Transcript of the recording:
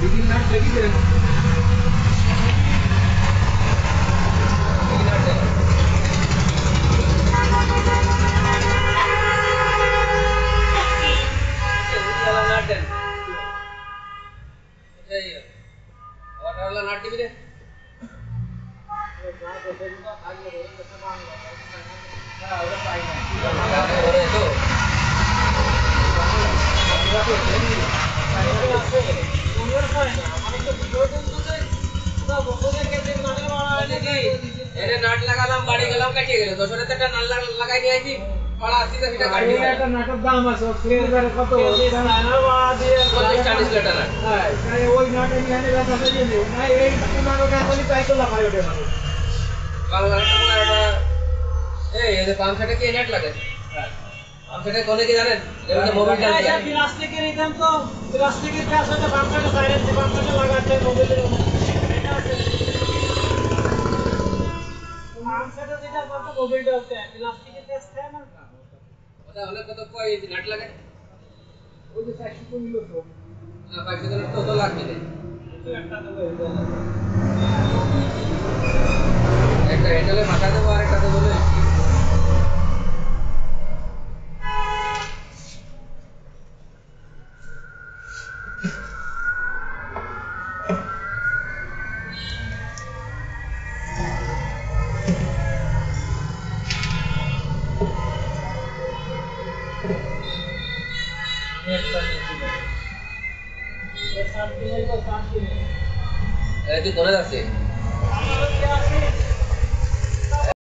Bikin nut lagi deh. Bikin nut deh. Jalan nut deh. Iya. Waterlah nut di deh. Nut লাগালাম বাড়ি গেলাম কাটিয়ে গেল 200 টাকা নাট লাগাই নিয়ে আইছি পাড়া 80 টাকা কাটিয়ে গেল এটা নাটের দাম আছে কিলোমিটারে কত দিয়ে 40 লিটার নাট হ্যাঁ তাই ওই নাটে নিয়ে আনে রাখা দিয়ে দিও না এই নাটটা খালি তাই তো লাগাই ওঠে মানে বাংলা নাটটা এই পাম্প সেটে কি নাট লাগে হ্যাঁ পাম্প সেটে কোনে কি জানেন এটা মোবাইল টান দিয়ে প্লাস্টিকের একদম তো প্লাস্টিকের কাজ হতে পাম্প সেটে সাইলেন্স পাম্প সেটে লাগাতে মোবাইলের এটা আছে পাম্পসেটে যেটা বলতো মোবিলটা হচ্ছে প্লাস্টিকের টেস্ট হয় না ওটা হলে কত কয় নাট লাগে ওই যে 400 কিলো তো না 500 কিলো তো লাগবে না একটা দেবো একটা হেডলে মাথা দেবো আর একটা দেবো তুই কোনে যাচ্ছে